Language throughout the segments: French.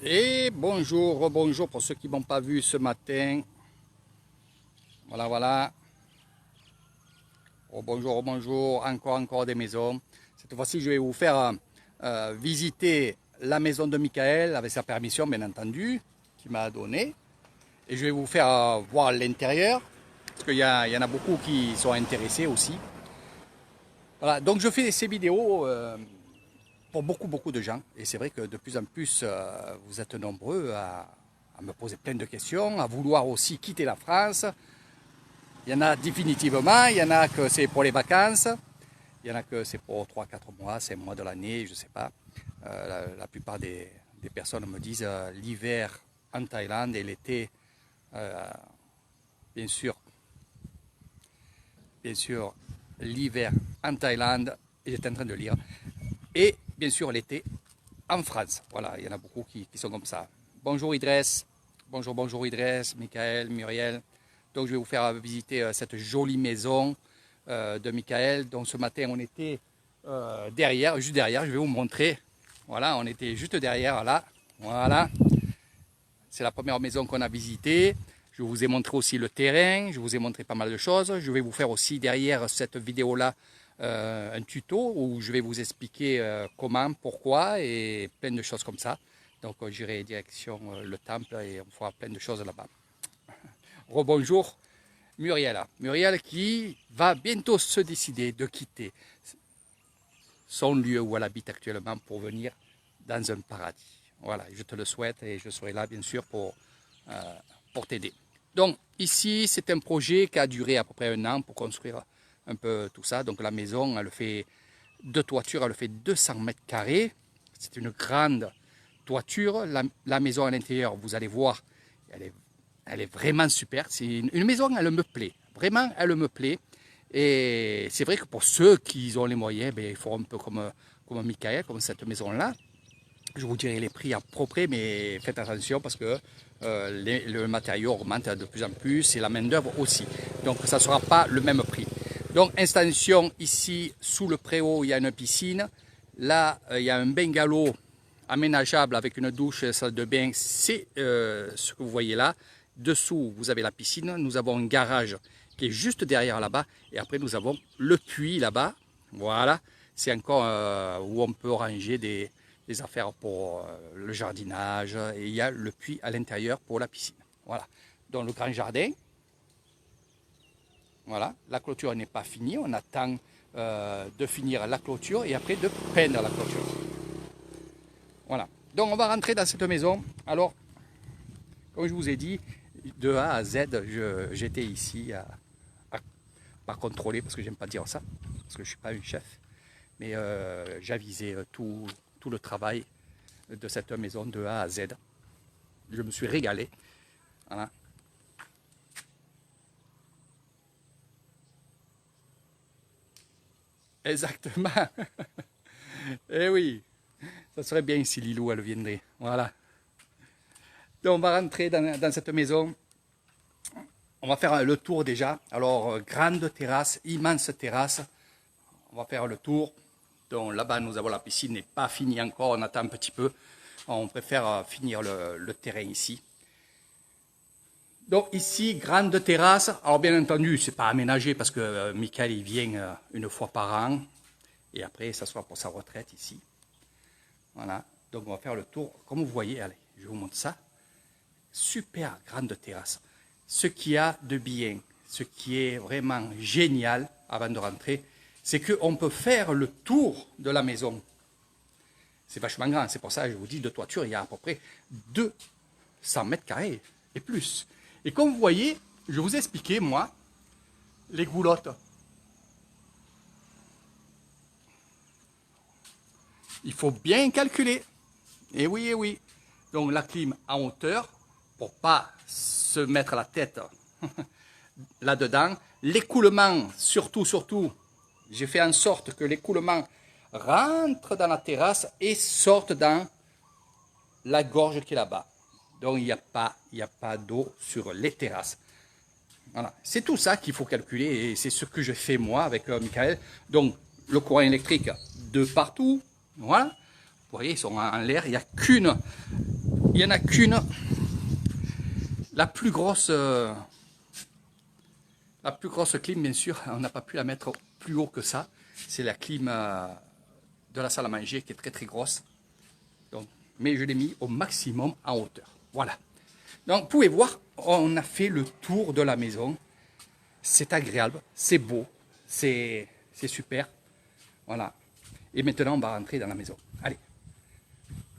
Et bonjour, rebonjour pour ceux qui ne m'ont pas vu ce matin. Voilà, voilà. Bonjour, bonjour, encore des maisons. Cette fois-ci, je vais vous faire visiter la maison de Michael, avec sa permission, bien entendu, qu'il m'a donnée. Et je vais vous faire voir l'intérieur, parce qu'il y en a beaucoup qui sont intéressés aussi. Voilà, donc je fais ces vidéos pour beaucoup de gens. Et c'est vrai que de plus en plus, vous êtes nombreux à me poser plein de questions, à vouloir aussi quitter la France. Il y en a définitivement, il y en a que c'est pour les vacances, il y en a que c'est pour 3-4 mois, 5 mois de l'année, je ne sais pas. La plupart des personnes me disent l'hiver en Thaïlande et l'été, bien sûr, l'hiver en Thaïlande, et j'étais en train de lire, et bien sûr l'été en France. Voilà, il y en a beaucoup qui sont comme ça. Bonjour Idriss, bonjour Idriss, Michael, Muriel. Donc je vais vous faire visiter cette jolie maison de Michael. Donc ce matin on était juste derrière, je vais vous montrer. Voilà, on était juste derrière là. Voilà. C'est la première maison qu'on a visitée. Je vous ai montré aussi le terrain, je vous ai montré pas mal de choses. Je vais vous faire aussi derrière cette vidéo-là un tuto où je vais vous expliquer comment, pourquoi et plein de choses comme ça. Donc j'irai direction le temple et on fera plein de choses là-bas. Rebonjour Muriel. Muriel qui va bientôt se décider de quitter son lieu où elle habite actuellement pour venir dans un paradis. Voilà, je te le souhaite et je serai là bien sûr pour t'aider. Donc ici c'est un projet qui a duré à peu près 1 an pour construire un peu tout ça. Donc la maison, elle fait 2 toitures, elle fait 200 mètres carrés. C'est une grande toiture. La maison à l'intérieur, vous allez voir, elle est vraiment super. C'est une maison, elle me plaît. Vraiment, elle me plaît. Et c'est vrai que pour ceux qui ont les moyens, ben, il faut un peu comme Michael, comme cette maison-là. Je vous dirai les prix à peu près, mais faites attention parce que le matériau augmente de plus en plus et la main-d'œuvre aussi. Donc ça ne sera pas le même prix. Donc installation ici, sous le préau, il y a une piscine. Là, il y a un bungalow aménageable avec une douche et salle de bain. C'est ce que vous voyez là. Dessous, vous avez la piscine. Nous avons un garage qui est juste derrière là-bas. Et après, nous avons le puits là-bas. Voilà. C'est encore où on peut ranger des affaires pour le jardinage. Et il y a le puits à l'intérieur pour la piscine. Voilà. Donc le grand jardin. Voilà. La clôture n'est pas finie. On attend de finir la clôture et après de peindre la clôture. Voilà. Donc on va rentrer dans cette maison. Alors, comme je vous ai dit, de A à Z, j'étais ici à pas contrôler, parce que j'aime pas dire ça, parce que je ne suis pas un chef, mais j'avisais tout le travail de cette maison de A à Z. Je me suis régalé. Voilà. Exactement. Eh oui, ça serait bien si Lilou elle viendrait. Voilà. Donc on va rentrer dans cette maison. On va faire le tour déjà. Alors, grande terrasse, immense terrasse. On va faire le tour. Donc là-bas, nous avons la piscine, n'est pas finie encore, on attend un petit peu. On préfère finir le terrain ici. Donc ici, grande terrasse. Alors bien entendu, c'est pas aménagé parce que Michael, il vient 1 fois par an. Et après, ça sera pour sa retraite ici. Voilà. Donc on va faire le tour. Comme vous voyez, allez, je vous montre ça. Super grande terrasse. Ce qu'il y a de bien, ce qui est vraiment génial avant de rentrer, c'est qu'on peut faire le tour de la maison. C'est vachement grand, c'est pour ça que je vous dis, de toiture, il y a à peu près 200 mètres carrés et plus. Et comme vous voyez, je vous ai expliqué, moi, les goulottes. Il faut bien calculer. Et oui, et oui. Donc la clim en hauteur, pour pas se mettre la tête là-dedans. L'écoulement, surtout, j'ai fait en sorte que l'écoulement rentre dans la terrasse et sorte dans la gorge qui est là-bas. Donc il n'y a pas d'eau sur les terrasses. Voilà. C'est tout ça qu'il faut calculer et c'est ce que je fais moi avec Michael. Donc le courant électrique de partout. Voilà. Vous voyez, ils sont en l'air. Il n'y a qu'une il n'y en a qu'une. La plus grosse clim, bien sûr, on n'a pas pu la mettre plus haut que ça. C'est la clim de la salle à manger qui est très très grosse. Donc, mais je l'ai mis au maximum en hauteur. Voilà. Donc, vous pouvez voir, on a fait le tour de la maison. C'est agréable, c'est beau, c'est super. Voilà. Et maintenant, on va rentrer dans la maison. Allez.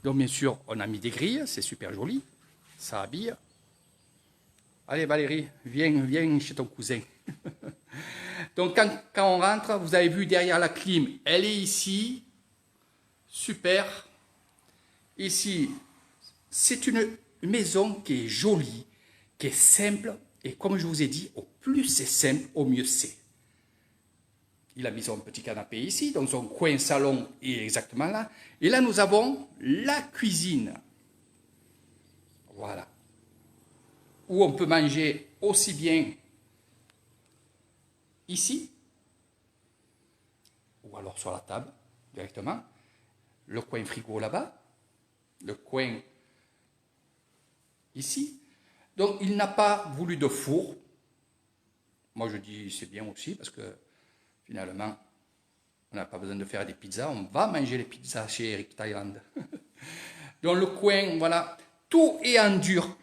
Donc, bien sûr, on a mis des grilles, c'est super joli. Ça habille. Allez, Valérie, viens chez ton cousin. Donc, quand on rentre, vous avez vu derrière la clim, elle est ici. Super. Ici, c'est une maison qui est jolie, qui est simple. Et comme je vous ai dit, au plus c'est simple, au mieux c'est. Il a mis son petit canapé ici, donc son coin salon est exactement là. Et là, nous avons la cuisine. Voilà. Où on peut manger aussi bien ici, ou alors sur la table, directement. Le coin frigo là-bas. Le coin ici. Donc, il n'a pas voulu de four. Moi, je dis c'est bien aussi parce que finalement, on n'a pas besoin de faire des pizzas. On va manger les pizzas chez Eric Thailand. Dans le coin, voilà, tout est en dur.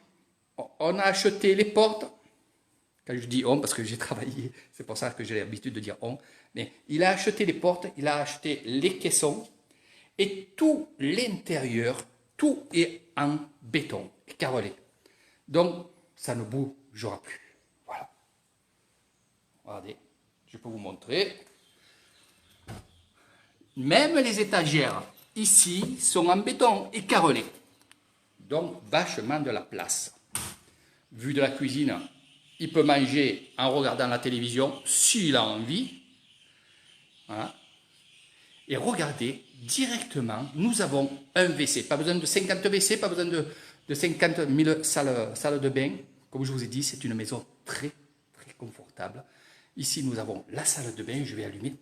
On a acheté les portes. Quand je dis on, parce que j'ai travaillé, c'est pour ça que j'ai l'habitude de dire on. Mais il a acheté les portes, il a acheté les caissons. Et tout l'intérieur, tout est en béton, carrelé. Donc, ça ne bougera plus. Voilà. Regardez, je peux vous montrer. Même les étagères, ici, sont en béton et carrelées. Donc, vachement de la place. Vue de la cuisine, il peut manger en regardant la télévision, s'il a envie. Voilà. Et regardez, directement, nous avons un WC. Pas besoin de 50 WC, pas besoin de 50 000 salles de bain. Comme je vous ai dit, c'est une maison très, très confortable. Ici, nous avons la salle de bain. Je vais allumer.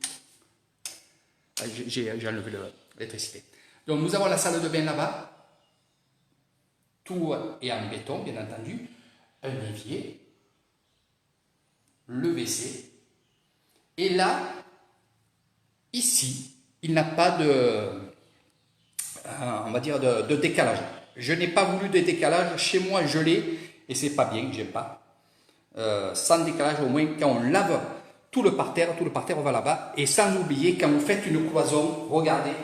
J'ai enlevé l'électricité. Donc, nous avons la salle de bain là-bas. Tout est en béton, bien entendu. Un évier. Le WC. Et là, ici, il n'a pas on va dire, de décalage. Je n'ai pas voulu de décalage. Chez moi, je l'ai. Et c'est pas bien, j'aime pas. Sans décalage, au moins, quand on lave tout le parterre on va là-bas. Et sans oublier, quand vous faites une cloison, regardez.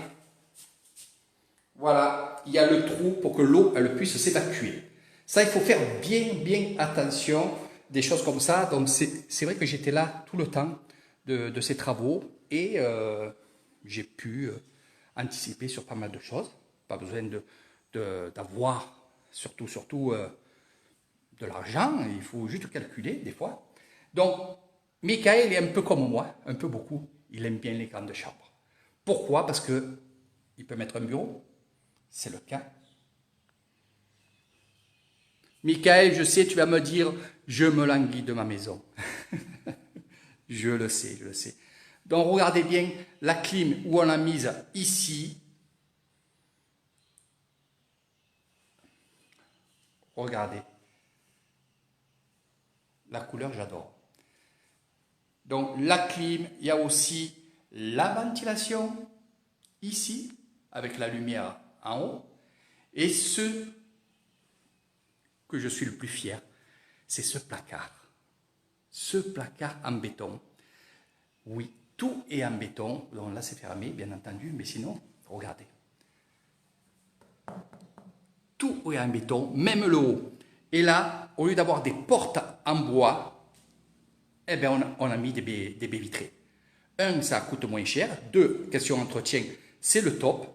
Voilà, il y a le trou pour que l'eau, elle puisse s'évacuer. Ça, il faut faire bien attention des choses comme ça. Donc, c'est vrai que j'étais là tout le temps de ces travaux. Et j'ai pu anticiper sur pas mal de choses. Pas besoin d'avoir, surtout de l'argent. Il faut juste calculer des fois. Donc, Michael est un peu comme moi, un peu beaucoup. Il aime bien les grandes chambres. Pourquoi? Parce que il peut mettre un bureau. C'est le cas. Michael, je sais, tu vas me dire, je me languis de ma maison. Je le sais, je le sais. Donc, regardez bien la clim où on l'a mise ici. Regardez. La couleur, j'adore. Donc, la clim, il y a aussi la ventilation ici, avec la lumière en haut. Et ce que je suis le plus fier, c'est ce placard. Ce placard en béton. Oui, tout est en béton. Donc là, c'est fermé, bien entendu, mais sinon, regardez. Tout est en béton, même le haut. Et là, au lieu d'avoir des portes en bois, eh bien, on a mis des baies vitrées. Un, ça coûte moins cher. Deux, question entretien, c'est le top.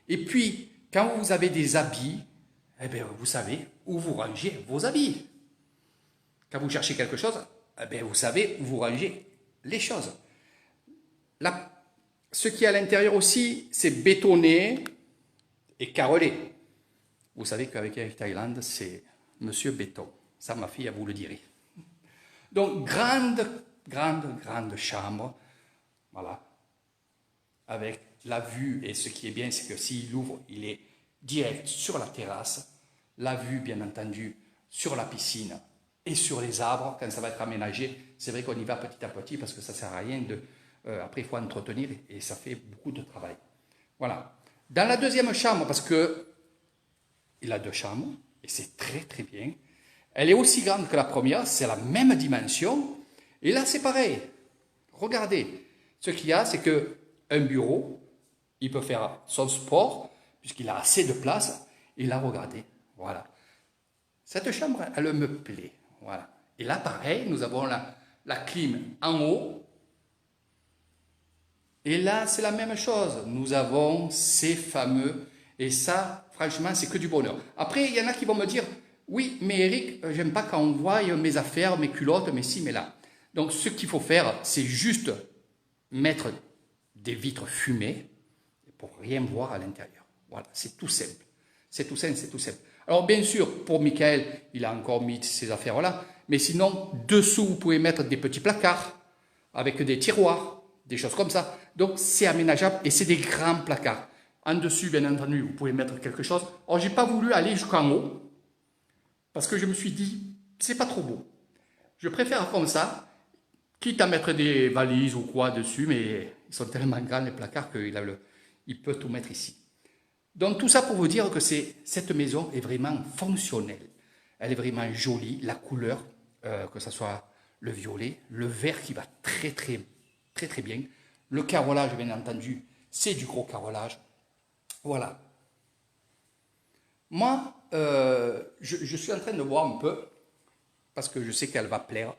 Et puis, quand vous avez des habits, eh bien, vous savez où vous rangez vos habits. Quand vous cherchez quelque chose, eh bien, vous savez où vous rangez les choses. Là, ce qui est à l'intérieur aussi, c'est bétonné et carrelé. Vous savez qu'avec Eric Thailand, c'est Monsieur Béton. Ça, ma fille, elle vous le dirait. Donc, grande chambre. Voilà. Avec la vue. Et ce qui est bien, c'est que s'il ouvre, il est direct sur la terrasse. la vue, bien entendu, sur la piscine et sur les arbres, quand ça va être aménagé. C'est vrai qu'on y va petit à petit parce que ça ne sert à rien de... après, il faut entretenir et ça fait beaucoup de travail. Voilà. Dans la deuxième chambre, parce que il a 2 chambres, et c'est très très bien. Elle est aussi grande que la première, c'est la même dimension. Et là, c'est pareil. Regardez, ce qu'il y a, c'est qu'un bureau, il peut faire son sport, puisqu'il a assez de place. Et là, regardez, voilà. Cette chambre, elle me plaît. Voilà. Et là, pareil, nous avons la clim en haut. Et là, c'est la même chose. Nous avons ces fameux... Et ça, franchement, c'est que du bonheur. Après, il y en a qui vont me dire, oui, mais Eric, j'aime pas quand on voit mes affaires, mes culottes, mes ci, mes là. Donc, ce qu'il faut faire, c'est juste mettre des vitres fumées pour rien voir à l'intérieur. Voilà, c'est tout simple. C'est tout simple, c'est tout simple. Alors, bien sûr, pour Michael, il a encore mis ces affaires-là. Mais sinon, dessous, vous pouvez mettre des petits placards avec des tiroirs, des choses comme ça. Donc, c'est aménageable et c'est des grands placards. En dessus, bien entendu, vous pouvez mettre quelque chose. Alors, j'ai pas voulu aller jusqu'en haut parce que je me suis dit, c'est pas trop beau. Je préfère comme ça, quitte à mettre des valises ou quoi dessus, mais ils sont tellement grands les placards qu'il peut tout mettre ici. Donc, tout ça pour vous dire que cette maison est vraiment fonctionnelle. Elle est vraiment jolie, la couleur, que ce soit le violet, le vert qui va très très très très bien. Le carrelage, bien entendu, c'est du gros carrelage. Voilà. Moi, je suis en train de voir un peu, parce que je sais qu'elle va plaire.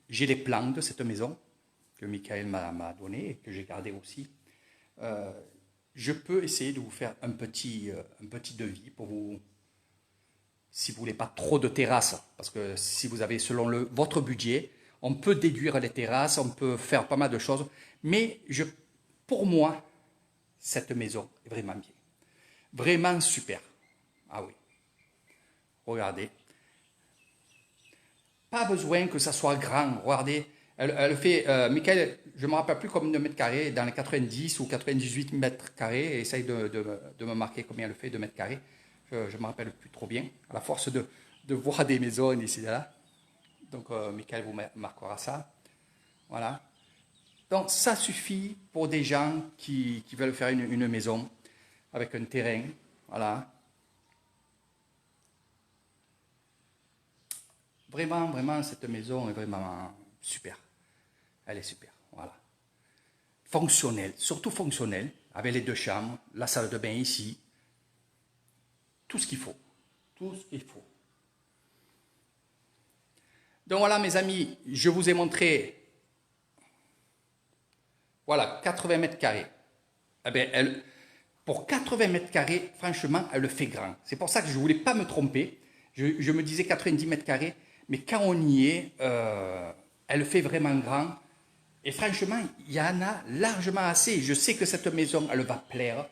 J'ai les plans de cette maison que Michael m'a donné et que j'ai gardé aussi. Je peux essayer de vous faire un petit devis pour vous, si vous voulez pas trop de terrasses, parce que si vous avez selon votre budget, on peut déduire les terrasses, on peut faire pas mal de choses, mais pour moi, cette maison est vraiment bien. Vraiment super. Ah oui. Regardez. Pas besoin que ça soit grand. Regardez. Elle fait, Michael, je ne me rappelle plus combien de mètres carrés, dans les 90 ou 98 mètres carrés. Essaye de me marquer combien elle fait de mètres carrés. Je ne me rappelle plus trop bien. À la force de voir des maisons ici et là. Donc, Michael vous marquera ça. Voilà. Donc, ça suffit pour des gens qui veulent faire une maison avec un terrain. Voilà. Vraiment, vraiment, cette maison est vraiment super. Elle est super. Voilà. Fonctionnelle, surtout fonctionnelle, avec les 2 chambres, la salle de bain ici. Tout ce qu'il faut. Tout ce qu'il faut. Donc voilà, mes amis, je vous ai montré. Voilà, 80 mètres carrés. Eh bien, pour 80 mètres carrés, franchement, elle le fait grand. C'est pour ça que je ne voulais pas me tromper. Je me disais 90 mètres carrés, mais quand on y est, elle le fait vraiment grand. Et franchement, il y en a largement assez. Je sais que cette maison, elle va plaire.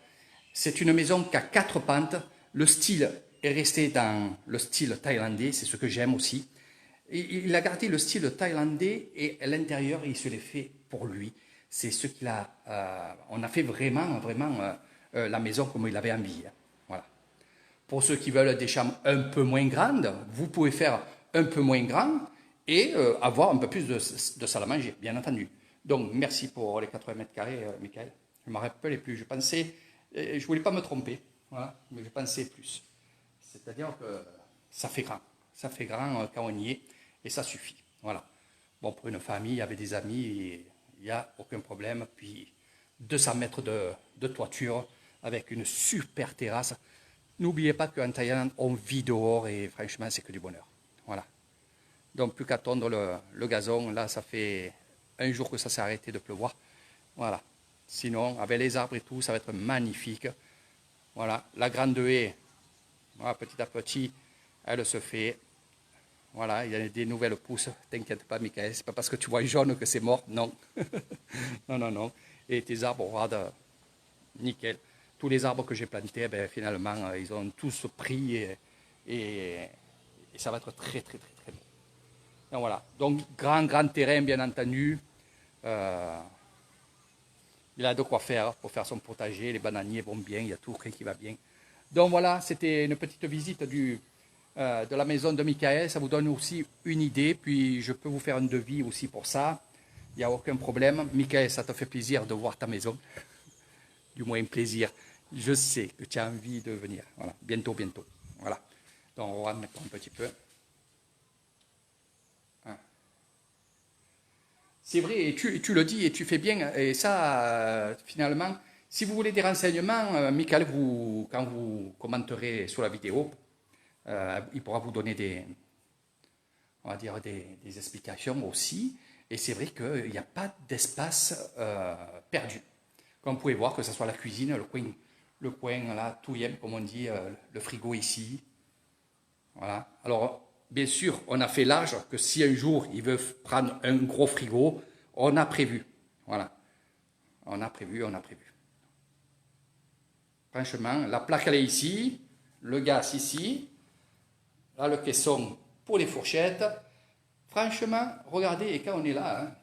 C'est une maison qui a 4 pentes. Le style est resté dans le style thaïlandais, c'est ce que j'aime aussi. Et il a gardé le style thaïlandais et à l'intérieur, il se l'est fait pour lui. C'est ce qu'il a... on a fait vraiment, vraiment la maison comme il avait envie. Hein. Voilà. Pour ceux qui veulent des chambres un peu moins grandes, vous pouvez faire un peu moins grand et avoir un peu plus de salle à manger, bien entendu. Donc, merci pour les 80 mètres carrés, Michael. Je ne me rappelais plus. Je pensais... je ne voulais pas me tromper, voilà, mais je pensais plus. C'est-à-dire que ça fait grand. Ça fait grand quand on y est et ça suffit. Voilà. Bon, pour une famille, avec des amis, il n'y a aucun problème. Puis 200 mètres de toiture avec une super terrasse. N'oubliez pas qu'en Thaïlande, on vit dehors et franchement, c'est que du bonheur. Voilà. Donc, plus qu'à tondre le gazon. Là, ça fait un jour que ça s'est arrêté de pleuvoir. Voilà. Sinon, avec les arbres et tout, ça va être magnifique. Voilà. La grande haie, voilà, petit à petit, elle se fait. Voilà, il y a des nouvelles pousses. T'inquiète pas, Michael, c'est pas parce que tu vois jaune que c'est mort. Non. Non, non, non. Et tes arbres, regarde, nickel. Tous les arbres que j'ai plantés, ben, finalement, ils ont tous pris et ça va être très, très, très, très beau. Donc voilà. Donc, grand terrain, bien entendu. Il a de quoi faire pour faire son potager. Les bananiers vont bien, il y a tout qui va bien. Donc voilà, c'était une petite visite de la maison de Michael. Ça vous donne aussi une idée. Puis je peux vous faire un devis aussi pour ça. Il n'y a aucun problème. Michael, ça te fait plaisir de voir ta maison. Du moins plaisir. Je sais que tu as envie de venir. Voilà, bientôt, bientôt. Voilà. Donc on va mettre un petit peu. Hein. C'est vrai, et tu le dis et tu fais bien. Et ça, finalement, si vous voulez des renseignements, Michael, quand vous commenterez sur la vidéo, il pourra vous donner on va dire des explications aussi. Et c'est vrai qu'il n'y a pas d'espace perdu. Comme vous pouvez voir, que ce soit la cuisine, le coin là, tout y est, comme on dit, le frigo ici. Voilà. Alors, bien sûr, on a fait large que si un jour il veut prendre un gros frigo, on a prévu. Voilà. On a prévu, on a prévu. Franchement, la plaque elle est ici, le gaz ici, là le caisson pour les fourchettes. Franchement, regardez, et quand on est là, hein,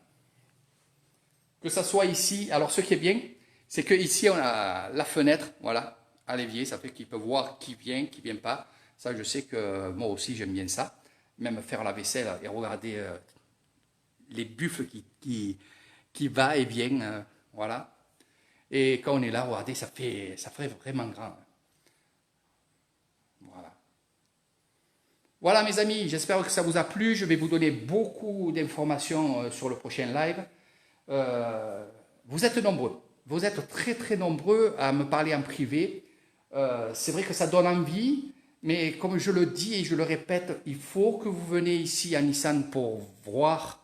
que ça soit ici, alors ce qui est bien, c'est que ici on a la fenêtre, voilà, à l'évier, ça fait qu'il peut voir qui vient pas. Ça, je sais que moi aussi j'aime bien ça. Même faire la vaisselle et regarder les buffles qui va et vient, voilà. Et quand on est là, regardez, ça fait vraiment grand. Voilà. Voilà mes amis, j'espère que ça vous a plu. Je vais vous donner beaucoup d'informations sur le prochain live. Vous êtes nombreux, vous êtes très très nombreux à me parler en privé. C'est vrai que ça donne envie, mais comme je le dis et je le répète, il faut que vous venez ici à Nissan pour voir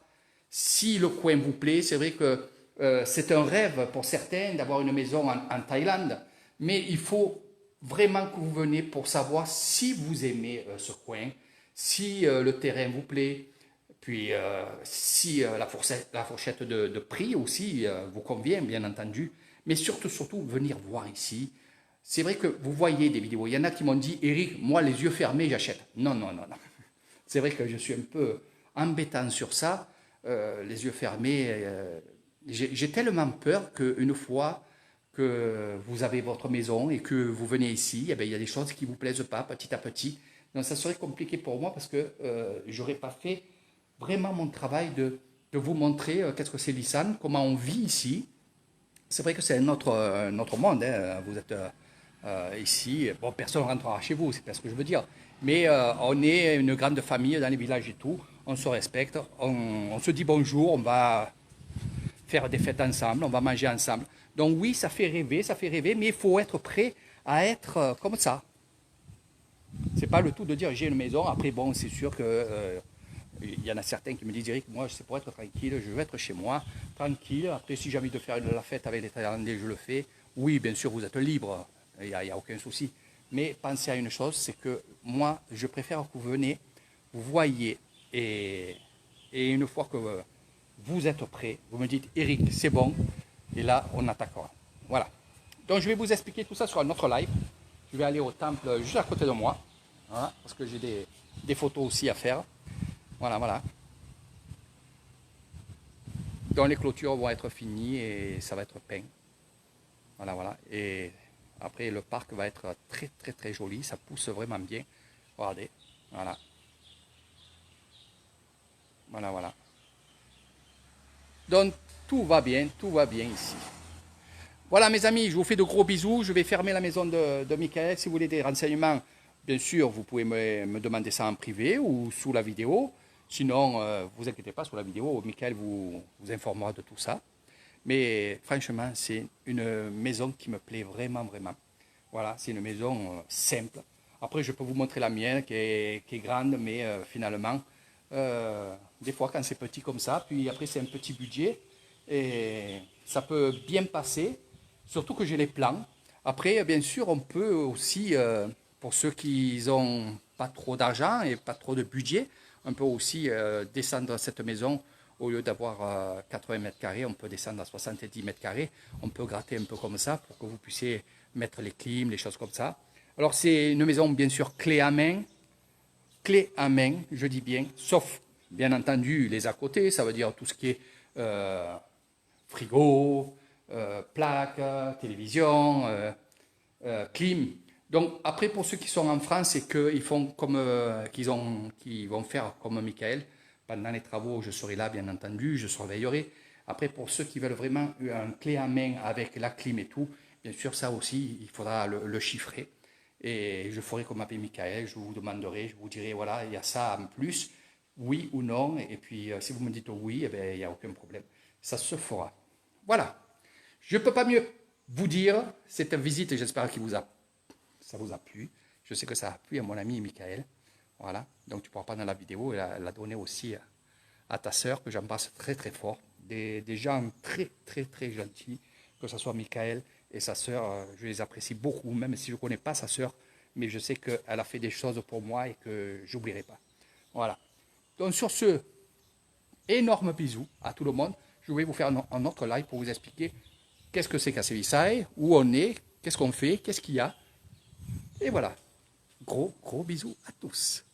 si le coin vous plaît. C'est vrai que c'est un rêve pour certains d'avoir une maison en Thaïlande, mais il faut vraiment que vous venez pour savoir si vous aimez ce coin, si le terrain vous plaît, puis si la fourchette de prix aussi vous convient, bien entendu, mais surtout, venir voir ici. C'est vrai que vous voyez des vidéos, il y en a qui m'ont dit, Eric, moi les yeux fermés, j'achète. Non, non, non, non. C'est vrai que je suis un peu embêtant sur ça, les yeux fermés. J'ai tellement peur qu'une fois que vous avez votre maison et que vous venez ici, eh bien, il y a des choses qui ne vous plaisent pas petit à petit. Donc ça serait compliqué pour moi parce que je n'aurais pas fait vraiment mon travail de vous montrer qu'est-ce que c'est Nissan, comment on vit ici. C'est vrai que c'est un autre monde, hein. Vous êtes ici, bon, personne ne rentrera chez vous, c'est pas ce que je veux dire. Mais on est une grande famille dans les villages et tout, on se respecte, on se dit bonjour, on va faire des fêtes ensemble, on va manger ensemble. Donc oui, ça fait rêver, mais il faut être prêt à être comme ça. C'est pas le tout de dire j'ai une maison, après bon, c'est sûr que il y en a certains qui me disent Eric, moi c'est pour être tranquille, je veux être chez moi, tranquille. Après si j'ai envie de faire la fête avec les Thaïlandais, je le fais. Oui, bien sûr, vous êtes libre, il n'y a aucun souci. Mais pensez à une chose, c'est que moi, je préfère que vous venez, vous voyez, et une fois que vous êtes prêt, vous me dites Eric, c'est bon, et là, on attaquera. Voilà. Donc je vais vous expliquer tout ça sur un autre live. Je vais aller au temple juste à côté de moi, voilà, parce que j'ai des photos aussi à faire. Voilà, voilà. Donc les clôtures vont être finies et ça va être peint. Voilà, voilà. Et après, le parc va être très, très, très joli. Ça pousse vraiment bien. Regardez. Voilà. Voilà, voilà. Donc, tout va bien ici. Voilà, mes amis, je vous fais de gros bisous. Je vais fermer la maison de Michael. Si vous voulez des renseignements, bien sûr, vous pouvez me demander ça en privé ou sous la vidéo. Sinon, vous inquiétez pas, sur la vidéo, Michael vous informera de tout ça. Mais franchement, c'est une maison qui me plaît vraiment, vraiment. Voilà, c'est une maison simple. Après, je peux vous montrer la mienne qui est grande, mais finalement, des fois quand c'est petit comme ça, puis après c'est un petit budget, et ça peut bien passer, surtout que j'ai les plans. Après, bien sûr, on peut aussi, pour ceux qui n'ont pas trop d'argent et pas trop de budget, on peut aussi descendre cette maison. Au lieu d'avoir 80 mètres carrés, on peut descendre à 70 mètres carrés. On peut gratter un peu comme ça pour que vous puissiez mettre les clims, les choses comme ça. Alors c'est une maison bien sûr clé à main, je dis bien, sauf bien entendu les à côté, ça veut dire tout ce qui est frigo, plaque, télévision, clim. Donc après, pour ceux qui sont en France et qu'ils font comme qu'ils vont faire comme Michael, pendant les travaux, je serai là, bien entendu, je surveillerai. Après, pour ceux qui veulent vraiment un clé en main avec la clim et tout, bien sûr, ça aussi, il faudra le chiffrer. Et je ferai comme avec Michael, je vous demanderai, je vous dirai, voilà, il y a ça en plus, oui ou non. Et puis, si vous me dites oui, eh bien, il n'y a aucun problème. Ça se fera. Voilà. Je ne peux pas mieux vous dire, cette visite, j'espère que ça vous a plu. Je sais que ça a plu à mon ami Michael. Voilà. Donc, tu pourras prendre la vidéo et la donner aussi à ta sœur, que j'embrasse très très fort. Des gens très très très gentils, que ce soit Michael et sa sœur, je les apprécie beaucoup, même si je ne connais pas sa sœur, mais je sais qu'elle a fait des choses pour moi et que j'oublierai pas. Voilà. Donc sur ce, énorme bisou à tout le monde. Je vais vous faire un autre live pour vous expliquer qu'est-ce que c'est Cassevisae, où on est, qu'est-ce qu'on fait, qu'est-ce qu'il y a. Et voilà. Gros bisous à tous.